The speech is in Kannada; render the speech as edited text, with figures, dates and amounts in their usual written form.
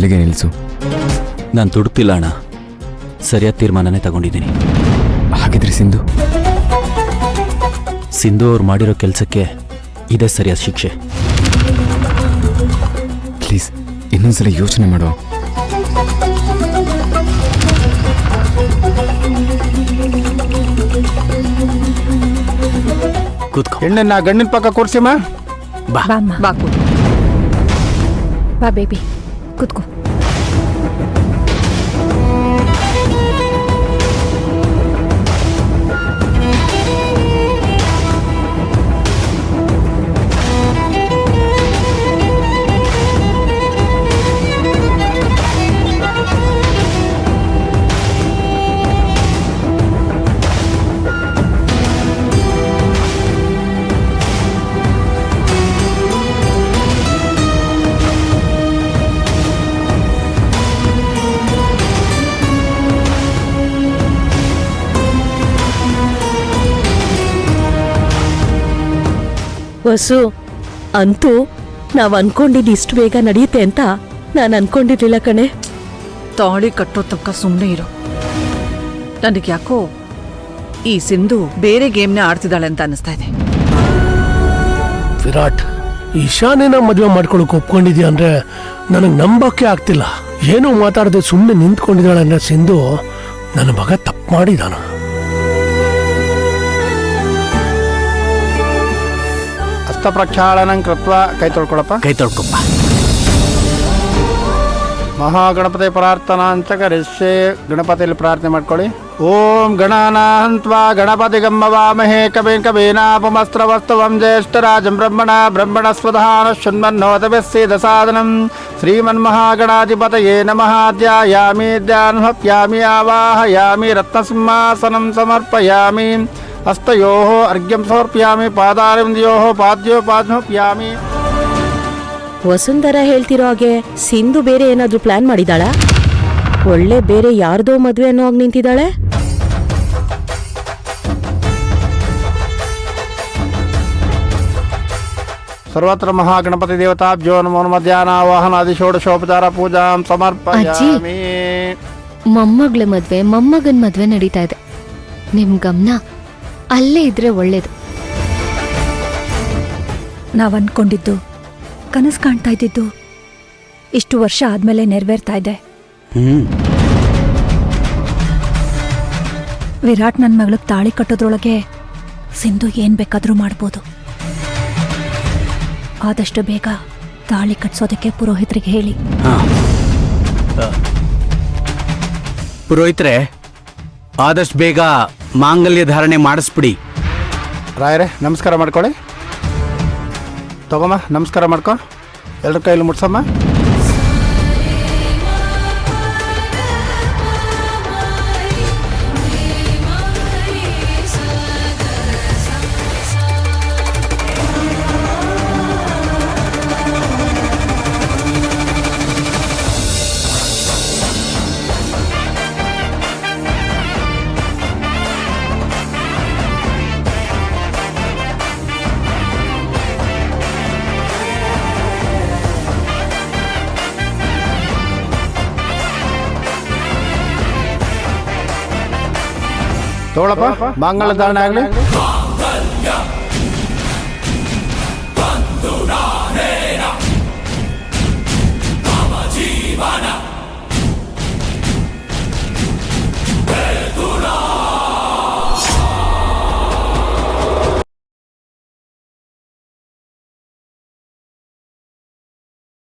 ಅಲ್ಲಿಗೆ ನಿಲ್ಲಿಸು. ನಾನು ತುಡುಕ್ತಿಲ್ಲ ಅಣ್ಣ, ಸರಿಯಾದ ತೀರ್ಮಾನನೇ ತಗೊಂಡಿದ್ದೀನಿ. ಹಾಗಿದ್ರೆ ಸಿಂಧು ಅವ್ರು ಮಾಡಿರೋ ಕೆಲಸಕ್ಕೆ ಇದೇ ಸರಿಯಾದ ಶಿಕ್ಷೆ. ಪ್ಲೀಸ್ ಇನ್ನೊಂದ್ಸಲ ಯೋಚನೆ ಮಾಡು. ಕೂತ್ಕೋ. ಹೆಣ್ಣನ್ನ ಗಂಡಿನ ಪಕ್ಕ ಕೂರ್ಸಿಮ್ಮ. ಬಾ ಬಾ ಬಾ ಬೇಬಿ ಕೂತ್ಕೋ. ವಸು, ಅಂತೂ ನಾವು ಅನ್ಕೊಂಡಿದ್ದು ಇಷ್ಟು ಬೇಗ ನಡೆಯುತ್ತೆ ಅಂತ ನಾನು ಅನ್ಕೊಂಡಿರ್ಲಿಲ್ಲ ಕಣೆ. ತಾಳಿ ಕಟ್ಟೋ ತನಕ ಸುಮ್ಮನೆ ಇರೋ. ನನಗೆ ಯಾಕೋ ಈ ಸಿಂಧು ಬೇರೆ ಗೇಮ್ನೇ ಆಡ್ತಿದ್ದಾಳೆ ಅಂತ ಅನಿಸ್ತಾ ಇದೆ. ವಿರಾಟ್, ಈಶಾನೇನ ಮದುವೆ ಮಾಡ್ಕೊಳಕ್ ಒಪ್ಕೊಂಡಿದ್ಯಾ ಅಂದ್ರೆ ನನಗೆ ನಂಬಕ್ಕೆ ಆಗ್ತಿಲ್ಲ. ಏನೂ ಮಾತಾಡದೆ ಸುಮ್ಮನೆ ನಿಂತ್ಕೊಂಡಿದ್ದಾಳೆ ಅಂದ್ರೆ ಸಿಂಧು ನನ್ನ ಮಗ ತಪ್ಪು ಮಾಡಿದಾನ. ಪ್ರಕ್ಷಾಳನಂ ಕೃತ್ವ ಕೈ ತೊಳ್ಕೊಳಪ್ಪ. ಕೈ ತೊಳ್ಕೊಪ್ಪ. ಮಹಾಗಣಪತಿ ಪ್ರಾರ್ಥನಾಂಚ ಕರಿಷ್ಯೆ. ಗಣಪತಿಯಲ್ಲಿ ಪ್ರಾರ್ಥನೆ ಮಾಡ್ಕೊಳ್ಳಿ. ಓಂ ಗಣಾನಾಹಂತ್ವಾ ಗಣಪತಿ ಗಮ್ಮವಾಮಹೇ ಕವೇನ್ ಕವೇನಾಪಮಸ್ತ್ರವಸ್ತವಂ ಜ್ಯೇಷ್ಠರಾಜಂ ಬ್ರಹ್ಮಣ ಸ್ವಧಾನ ಶೃಣ್ವನ್ನೋತಭಿಸ್ಸೀದ ಸಾಧನಂ ಶ್ರೀಮನ್ಮಹಾಗಣಾಧಿಪತಯೇ ನಮಃ. ಧ್ಯಾಯಾಮಿ ಧ್ಯಾನಮಪ್ಯಾಮಿ ಆವಾಹಯಾಮಿ ರತ್ನಸಿಂಹಾಸನಂ ಸಮರ್ಪಯಾಮಿ. ಹಸ್ತಯೋಃ ಅರ್ಘ್ಯಂ ಸಮರ್ಪಯಾಮಿ. ಪಾದಾರವಿಂದಯೋಃ ಪಾದ್ಯೋಪಾದ್ಯೋಪ್ಯಾಮಿ. ವಸುಂಧರ ಹೇಳ್ತಿರೋ ಹಾಗೆ ಸಿಂಧು ಬೇರೆ ಏನಾದ್ರೂ ಪ್ಲಾನ್ ಮಾಡಿದಾಳ? ಒಳ್ಳೆ ಬೇರೆ ಯಾರ್ದೋ ಮದ್ವೆ ಅನ್ನೋ ಹಾಗೆ ನಿಂತಿದ್ದಾಳೆ. ಸರ್ವತ್ರ ಮಹಾಗಣಪತಿ ದೇವತಾಭ್ಯೋ ನಮೋ ನಮಃ. ಧ್ಯಾನಾವಾಹನಾದಿ ಷೋಡಶೋಪಚಾರ ಪೂಜಾಂ ಸಮರ್ಪಯಾಮಿ. ಮೊಮ್ಮಗಳ ಮದ್ವೆ ಮೊಮ್ಮಗನ್ ಮದ್ವೆ ನಡೀತಾ ಇದೆ. ನಿಮ್ ಗಮನ ಅಲ್ಲೇ ಇದ್ರೆ ಒಳ್ಳೇದು. ನಾವ್ ಅನ್ಕೊಂಡಿದ್ದು, ಕನಸು ಕಾಣ್ತಾ ಇದ್ದಿದ್ದು ಇಷ್ಟು ವರ್ಷ ಆದ್ಮೇಲೆ ನೆರವೇರ್ತಾ ಇದೆ. ವಿರಾಟ್ ನನ್ನ ಮಗಳಿಗೆ ತಾಳಿ ಕಟ್ಟೋದ್ರೊಳಗೆ ಸಿಂಧು ಏನ್ ಬೇಕಾದ್ರೂ ಮಾಡ್ಬೋದು. ಆದಷ್ಟು ಬೇಗ ತಾಳಿ ಕಟ್ಸೋದಕ್ಕೆ ಪುರೋಹಿತರಿಗೆ ಹೇಳಿ. ಪುರೋಹಿತ್ರೆ, ಆದಷ್ಟು ಬೇಗ ಮಾಂಗಲ್ಯ ಧಾರಣೆ ಮಾಡಿಸ್ಬಿಡಿ. ರಾಯರೇ ನಮಸ್ಕಾರ ಮಾಡ್ಕೊಳ್ಳಿ. ತಗೊಮ್ಮ ನಮಸ್ಕಾರ ಮಾಡ್ಕೊ. ಎಲ್ಲರ ಕೈಯಲ್ಲಿ ಮುಟ್ಸಮ್ಮ. ತಗೊಳಪ್ಪ, ಮಂಗಳ ಧಾರಣೆ ಆಗಲಿ.